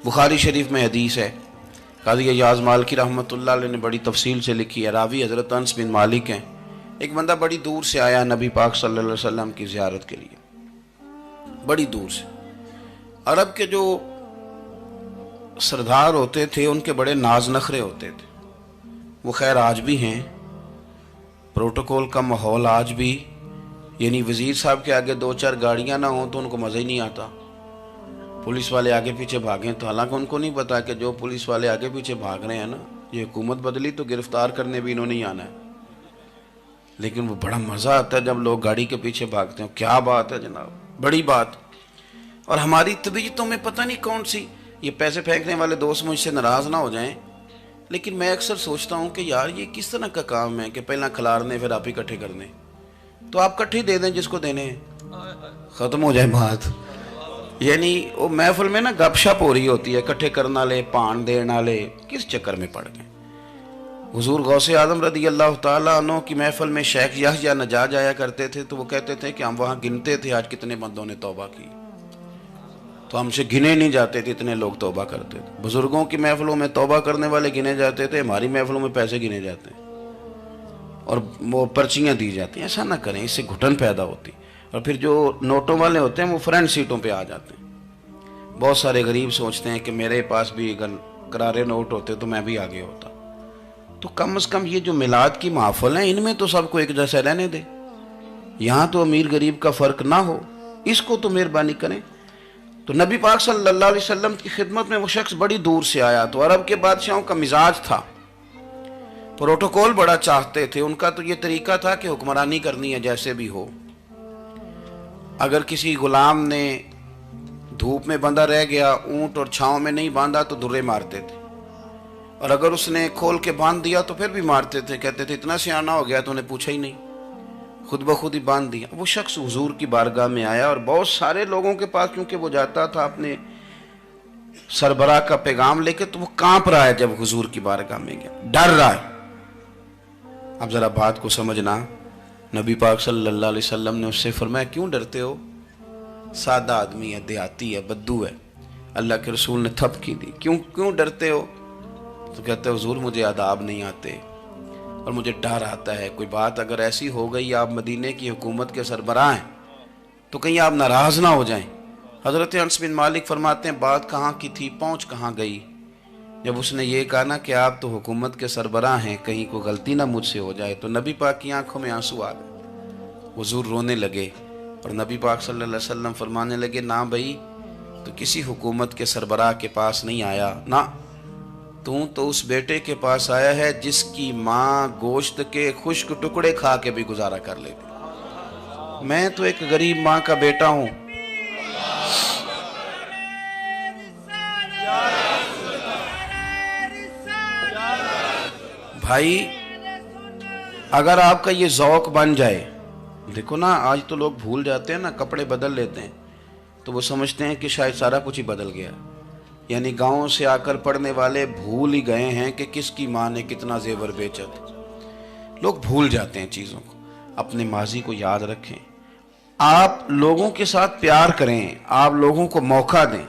بخاری شریف میں حدیث ہے، قاضی ایاز مالکی رحمۃ اللہ علیہ نے بڑی تفصیل سے لکھی ہے، راوی حضرت انس بن مالک ہیں۔ ایک بندہ بڑی دور سے آیا نبی پاک صلی اللہ علیہ وسلم کی زیارت کے لیے، بڑی دور سے۔ عرب کے جو سردار ہوتے تھے ان کے بڑے ناز نخرے ہوتے تھے، وہ خیر آج بھی ہیں، پروٹوکول کا ماحول آج بھی، یعنی وزیر صاحب کے آگے دو چار گاڑیاں نہ ہوں تو ان کو مزہ ہی نہیں آتا، پولیس والے آگے پیچھے بھاگیں تو حالانکہ ان کو نہیں پتا کہ جو پولیس والے آگے پیچھے بھاگ رہے ہیں نا، یہ حکومت بدلی تو گرفتار کرنے بھی انہوں نے ہی آنا ہے، لیکن وہ بڑا مزہ آتا ہے جب لوگ گاڑی کے پیچھے بھاگتے ہیں۔ کیا بات ہے جناب، بڑی بات۔ اور ہماری طبیعتوں میں پتہ نہیں کون سی، یہ پیسے پھینکنے والے دوست مجھ سے ناراض نہ ہو جائیں، لیکن میں اکثر سوچتا ہوں کہ یار یہ کس طرح کا کام ہے کہ پہلا کھلارنے پھر آپ اکٹھے کرنے، تو آپ کٹھے دے دیں جس کو دینے ہیں، ختم ہو جائے بات۔ یعنی وہ محفل میں نا گپ شپ ہو رہی ہوتی ہے، اکٹھے کرنا لے پان دینا لے، کس چکر میں پڑ گئے۔ حضور غوث اعظم رضی اللہ تعالیٰ عنہ کی محفل میں شیخ یحییٰ نجار آیا کرتے تھے تو وہ کہتے تھے کہ ہم وہاں گنتے تھے آج کتنے بندوں نے توبہ کی، تو ہم سے گنے نہیں جاتے تھے، اتنے لوگ توبہ کرتے تھے۔ بزرگوں کی محفلوں میں توبہ کرنے والے گنے جاتے تھے، ہماری محفلوں میں پیسے گنے جاتے ہیں اور وہ پرچیاں دی جاتی ہیں۔ ایسا نہ کریں، اس سے گھٹن پیدا ہوتی، اور پھر جو نوٹوں والے ہوتے ہیں وہ فرنٹ سیٹوں پہ آ جاتے ہیں۔ بہت سارے غریب سوچتے ہیں کہ میرے پاس بھی اگر کرارے نوٹ ہوتے تو میں بھی آگے ہوتا۔ تو کم از کم یہ جو میلاد کی محافل ہیں ان میں تو سب کو ایک جیسا رہنے دے، یہاں تو امیر غریب کا فرق نہ ہو، اس کو تو مہربانی کریں۔ تو نبی پاک صلی اللہ علیہ وسلم کی خدمت میں وہ شخص بڑی دور سے آیا، تو عرب کے بادشاہوں کا مزاج تھا، پروٹوکول بڑا چاہتے تھے، ان کا تو یہ طریقہ تھا کہ حکمرانی کرنی ہے جیسے بھی ہو۔ اگر کسی غلام نے دھوپ میں بندھا رہ گیا، اونٹ اور چھاؤں میں نہیں باندھا تو درے مارتے تھے، اور اگر اس نے کھول کے باندھ دیا تو پھر بھی مارتے تھے، کہتے تھے اتنا سیانہ ہو گیا تو نے پوچھا ہی نہیں، خود بخود ہی باندھ دیا۔ وہ شخص حضور کی بارگاہ میں آیا اور بہت سارے لوگوں کے پاس کیونکہ وہ جاتا تھا اپنے سربراہ کا پیغام لے کے، تو وہ کانپ رہا ہے جب حضور کی بارگاہ میں گیا، ڈر رہا ہے۔ اب ذرا بات کو سمجھنا، نبی پاک صلی اللہ علیہ وسلم نے اس سے فرمایا کیوں ڈرتے ہو، سادہ آدمی ہے، دیہاتی ہے، بدو ہے۔ اللہ کے رسول نے تھپکی دی، کیوں ڈرتے ہو؟ تو کہتے ہیں حضور مجھے آداب نہیں آتے اور مجھے ڈر آتا ہے، کوئی بات اگر ایسی ہو گئی آپ مدینے کی حکومت کے سربراہ ہیں تو کہیں آپ ناراض نہ ہو جائیں۔ حضرت انس بن مالک فرماتے ہیں بات کہاں کی تھی پہنچ کہاں گئی، جب اس نے یہ کہا نا کہ آپ تو حکومت کے سربراہ ہیں، کہیں کوئی غلطی نہ مجھ سے ہو جائے، تو نبی پاک کی آنکھوں میں آنسو آ گئے، حضور رونے لگے، اور نبی پاک صلی اللہ علیہ وسلم فرمانے لگے نہ بھائی تو کسی حکومت کے سربراہ کے پاس نہیں آیا، نہ تو اس بیٹے کے پاس آیا ہے جس کی ماں گوشت کے خشک ٹکڑے کھا کے بھی گزارا کر لیتی۔ میں تو ایک غریب ماں کا بیٹا ہوں۔ بھائی اگر آپ کا یہ ذوق بن جائے، دیکھو نا آج تو لوگ بھول جاتے ہیں نا، کپڑے بدل لیتے ہیں تو وہ سمجھتے ہیں کہ شاید سارا کچھ ہی بدل گیا، یعنی گاؤں سے آ کر پڑھنے والے بھول ہی گئے ہیں کہ کس کی ماں نے کتنا زیور بیچا تھا۔ لوگ بھول جاتے ہیں چیزوں کو، اپنے ماضی کو یاد رکھیں، آپ لوگوں کے ساتھ پیار کریں، آپ لوگوں کو موقع دیں،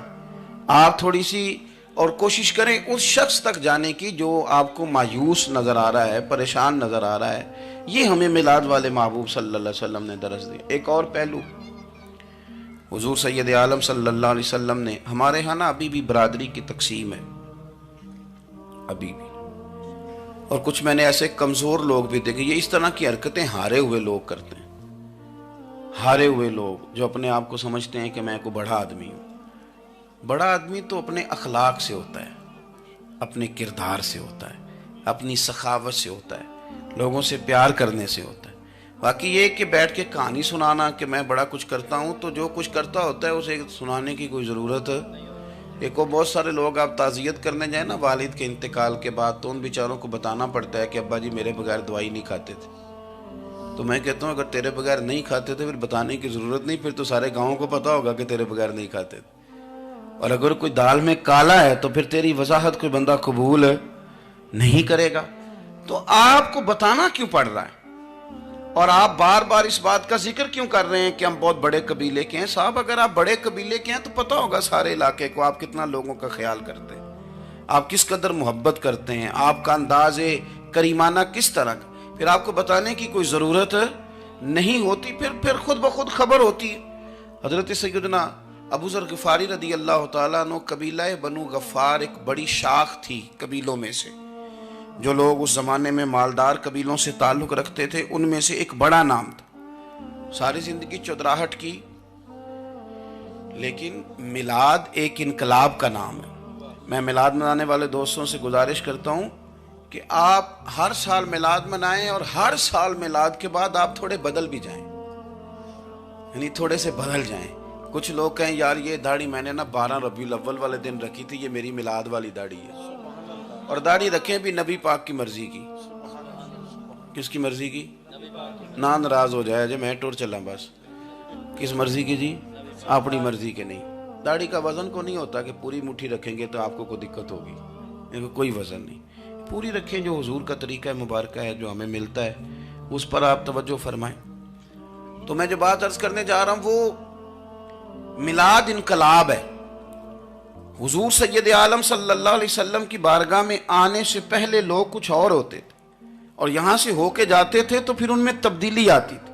آپ تھوڑی سی اور کوشش کریں اس شخص تک جانے کی جو آپ کو مایوس نظر آ رہا ہے، پریشان نظر آ رہا ہے۔ یہ ہمیں میلاد والے محبوب صلی اللہ علیہ وسلم نے درس دیا۔ ایک اور پہلو، حضور سید عالم صلی اللہ علیہ وسلم نے، ہمارے ہاں نا ابھی بھی برادری کی تقسیم ہے، ابھی بھی، اور کچھ میں نے ایسے کمزور لوگ بھی دیکھے، یہ اس طرح کی حرکتیں ہارے ہوئے لوگ کرتے ہیں، ہارے ہوئے لوگ جو اپنے آپ کو سمجھتے ہیں کہ میں کوئی بڑا آدمی ہوں۔ بڑا آدمی تو اپنے اخلاق سے ہوتا ہے، اپنے کردار سے ہوتا ہے، اپنی سخاوت سے ہوتا ہے، لوگوں سے پیار کرنے سے ہوتا ہے۔ باقی یہ کہ بیٹھ کے کہانی سنانا کہ میں بڑا کچھ کرتا ہوں، تو جو کچھ کرتا ہوتا ہے اسے سنانے کی کوئی ضرورت ہے۔ ایک اور بہت سارے لوگ آپ تعزیت کرنے جائیں نا والد کے انتقال کے بعد، تو ان بیچاروں کو بتانا پڑتا ہے کہ ابا جی میرے بغیر دوائی نہیں کھاتے تھے۔ تو میں کہتا ہوں اگر تیرے بغیر نہیں کھاتے تھے پھر بتانے کی ضرورت نہیں، پھر تو سارے گاؤں کو پتا ہوگا کہ تیرے بغیر نہیں کھاتے تھے، اور اگر کوئی دال میں کالا ہے تو پھر تیری وضاحت کوئی بندہ قبول نہیں کرے گا۔ تو آپ کو بتانا کیوں پڑ رہا ہے؟ اور آپ بار بار اس بات کا ذکر کیوں کر رہے ہیں کہ ہم بہت بڑے قبیلے کے ہیں؟ صاحب اگر آپ بڑے قبیلے کے ہیں تو پتہ ہوگا سارے علاقے کو آپ کتنا لوگوں کا خیال کرتے ہیں، آپ کس قدر محبت کرتے ہیں، آپ کا انداز کریمانہ کس طرح کا، پھر آپ کو بتانے کی کوئی ضرورت نہیں ہوتی، پھر خود بخود خبر ہوتی ہے۔ حضرت سیدنا ابو ذر غفاری رضی اللہ تعالیٰ عنہ، قبیلہ بنو غفار ایک بڑی شاخ تھی قبیلوں میں سے، جو لوگ اس زمانے میں مالدار قبیلوں سے تعلق رکھتے تھے ان میں سے ایک بڑا نام تھا۔ ساری زندگی چودراہٹ کی، لیکن میلاد ایک انقلاب کا نام ہے۔ میں میلاد منانے والے دوستوں سے گزارش کرتا ہوں کہ آپ ہر سال میلاد منائیں، اور ہر سال میلاد کے بعد آپ تھوڑے بدل بھی جائیں، یعنی تھوڑے سے بدل جائیں۔ کچھ لوگ کہیں یار یہ داڑھی میں نے 12 ربیع الاول والے دن رکھی تھی، یہ میری میلاد والی داڑھی ہے، اور داڑھی رکھیں بھی نبی پاک کی مرضی کی۔ کس کی مرضی کی؟ نہ ناراض ہو جائے جی میں ٹور چلا، بس کس مرضی کی جی؟ اپنی مرضی کے نہیں۔ داڑھی کا وزن کو نہیں ہوتا کہ پوری مٹھی رکھیں گے تو آپ کو کوئی دقت ہوگی، کوئی وزن نہیں، پوری رکھیں، جو حضور کا طریقہ مبارکہ ہے جو ہمیں ملتا ہے اس پر آپ توجہ فرمائیں۔ تو میں جو بات عرض کرنے جا رہا ہوں وہ میلاد انقلاب ہے۔ حضور سید عالم صلی اللہ علیہ وسلم کی بارگاہ میں آنے سے پہلے لوگ کچھ اور ہوتے تھے، اور یہاں سے ہو کے جاتے تھے تو پھر ان میں تبدیلی آتی تھی۔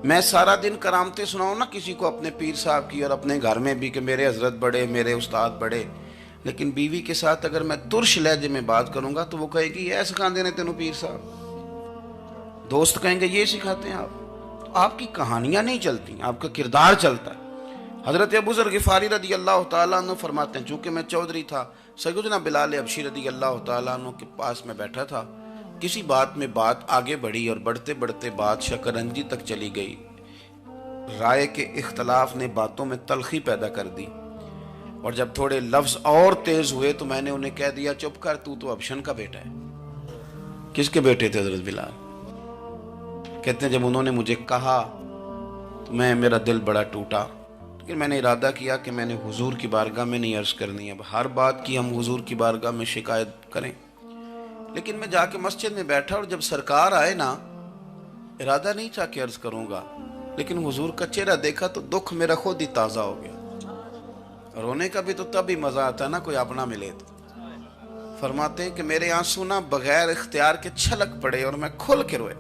میں سارا دن کرامتیں سناؤں نا کسی کو اپنے پیر صاحب کی اور اپنے گھر میں بھی کہ میرے حضرت بڑے، میرے استاد بڑے، لیکن بیوی کے ساتھ اگر میں ترش لہجے میں بات کروں گا تو وہ کہے گی یہ سکھاندے نے تینوں پیر صاحب، دوست کہیں گے یہ سکھاتے ہیں آپ، تو آپ کی کہانیاں نہیں چلتی، آپ کا کردار چلتا ہے۔ حضرت ابو ذر غفاری رضی اللہ تعالیٰ عنہ فرماتے ہیں چونکہ میں چودھری تھا، سیدنا بلال حبشی رضی اللہ تعالیٰ عنہ کے پاس میں بیٹھا تھا، کسی بات میں بات آگے بڑھی اور بڑھتے بڑھتے بات شکرنجی تک چلی گئی، رائے کے اختلاف نے باتوں میں تلخی پیدا کر دی، اور جب تھوڑے لفظ اور تیز ہوئے تو میں نے انہیں کہہ دیا چپ کر، تو ابشن کا بیٹا ہے۔ کس کے بیٹے تھے حضرت بلال؟ کہتے ہیں جب انہوں نے مجھے کہا تو میرا دل بڑا ٹوٹا، لیکن میں نے ارادہ کیا کہ میں نے حضور کی بارگاہ میں نہیں عرض کرنی، اب ہر بات کی ہم حضور کی بارگاہ میں شکایت کریں۔ لیکن میں جا کے مسجد میں بیٹھا اور جب سرکار آئے نا، ارادہ نہیں تھا کہ عرض کروں گا، لیکن حضور کا چہرہ دیکھا تو دکھ میرا خود ہی تازہ ہو گیا۔ رونے کا بھی تو تب ہی مزہ آتا ہے نا کوئی اپنا ملے تو۔ فرماتے ہیں کہ میرے آنسو نا بغیر اختیار کے چھلک پڑے اور میں کھل کے روئے،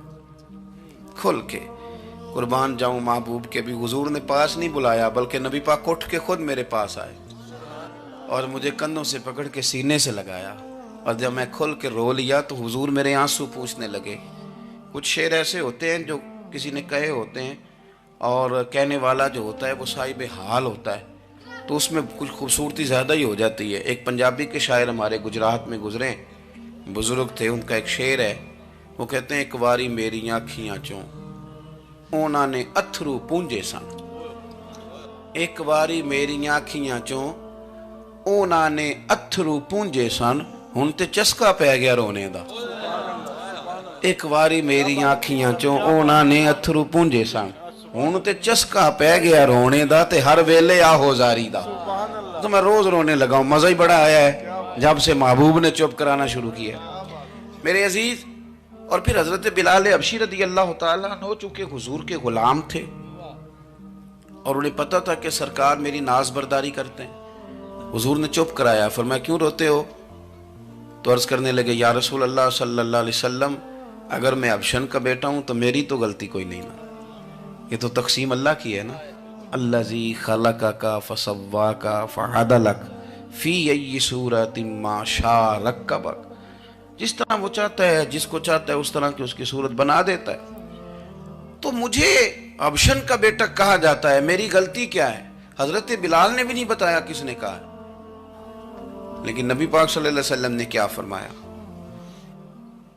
کھل کے۔ قربان جاؤں محبوب کے بھی حضور نے پاس نہیں بلایا، بلکہ نبی پاک اٹھ کے خود میرے پاس آئے اور مجھے کندھوں سے پکڑ کے سینے سے لگایا، اور جب میں کھل کے رو لیا تو حضور میرے آنسو پوچھنے لگے۔ کچھ شعر ایسے ہوتے ہیں جو کسی نے کہے ہوتے ہیں، اور کہنے والا جو ہوتا ہے وہ صاحب حال ہوتا ہے، تو اس میں کچھ خوبصورتی زیادہ ہی ہو جاتی ہے۔ ایک پنجابی کے شاعر ہمارے گجرات میں گزرے، بزرگ تھے، ان کا ایک شعر ہے، وہ کہتے ہیں ایک واری میری آنکھیاں چوں انہوں نے اتھرو پونجے سن، ایک واری میری آنکھیاں چوں انہوں نے اتھرو پونجے سن، ہن تے چسکا پہ گیا رونے دا۔ ایک واری میری آنکھیاں چوں انہوں نے اتھرو پونجے سن، ہن تے چسکا پہ گیا رونے دا، تے ہر ویلے آہو زاری دا۔ تو میں روز رونے لگا ہوں، مزہ ہی بڑا آیا ہے جب سے محبوب نے چپ کرانا شروع کیا۔ میرے عزیز، اور پھر حضرت بلال حبشی رضی اللہ تعالیٰ عنہ چونکہ حضور کے غلام تھے اور انہیں پتہ تھا کہ سرکار میری ناز برداری کرتے ہیں، حضور نے چپ کرایا۔ فرمایا کیوں روتے ہو؟ تو عرض کرنے لگے یا رسول اللہ صلی اللہ علیہ وسلم، اگر میں ابشن کا بیٹا ہوں تو میری تو غلطی کوئی نہیں نا، یہ تو تقسیم اللہ کی ہے نا۔ الذی خلقک فسواک فعدلک فی ای صورت ما شاء رکبک، جس طرح وہ چاہتا ہے، جس کو چاہتا ہے اس طرح کی اس کی صورت بنا دیتا ہے۔ تو مجھے ابشن کا بیٹا کہا جاتا ہے، میری غلطی کیا ہے؟ حضرت بلال نے بھی نہیں بتایا کس نے کہا، لیکن نبی پاک صلی اللہ علیہ وسلم نے کیا فرمایا؟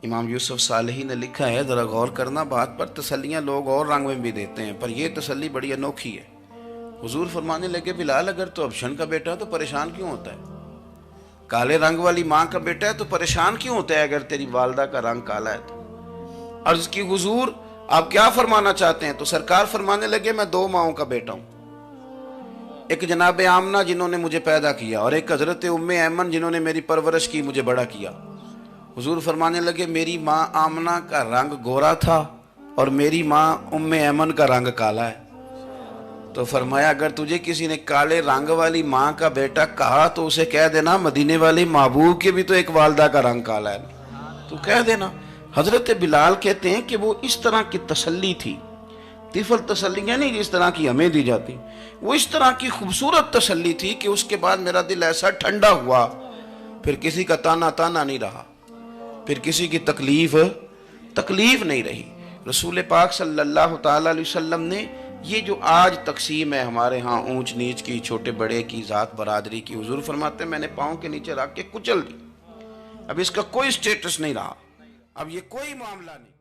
امام یوسف صالحی نے لکھا ہے، ذرا غور کرنا بات پر، تسلیاں لوگ اور رنگ میں بھی دیتے ہیں پر یہ تسلی بڑی انوکھی ہے۔ حضور فرمانے لگے بلال اگر تو ابشن کا بیٹا تو پریشان کیوں ہوتا ہے؟ کالے رنگ والی ماں کا بیٹا ہے تو پریشان کیوں ہوتا ہے اگر تیری والدہ کا رنگ کالا ہے تو؟ عرض کی حضور آپ کیا فرمانا چاہتے ہیں؟ تو سرکار فرمانے لگے میں 2 ماؤں کا بیٹا ہوں، ایک جناب آمنہ جنہوں نے مجھے پیدا کیا، اور ایک حضرت ام ایمن جنہوں نے میری پرورش کی، مجھے بڑا کیا۔ حضور فرمانے لگے میری ماں آمنہ کا رنگ گورا تھا اور میری ماں ام ایمن کا رنگ کالا ہے. تو فرمایا اگر تجھے کسی نے کالے رنگ والی ماں کا بیٹا کہا تو اسے کہہ دینا مدینے والی محبوب کے بھی تو ایک والدہ کا رنگ کالا ہے، تو کہہ دینا. حضرت بلال کہتے ہیں کہ وہ اس طرح کی تسلی تھی، طفل تسلی ہے نہیں جس طرح کی ہمیں دی جاتی، وہ اس طرح کی خوبصورت تسلی تھی کہ اس کے بعد میرا دل ایسا ٹھنڈا ہوا، پھر کسی کا تانا نہیں رہا، پھر کسی کی تکلیف نہیں رہی. رسول پاک صلی اللہ تعالی علیہ وسلم نے یہ جو آج تقسیم ہے ہمارے ہاں اونچ نیچ کی، چھوٹے بڑے کی، ذات برادری کی، حضور فرماتے ہیں میں نے پاؤں کے نیچے رکھ کے کچل دی. اب اس کا کوئی سٹیٹس نہیں رہا، اب یہ کوئی معاملہ نہیں.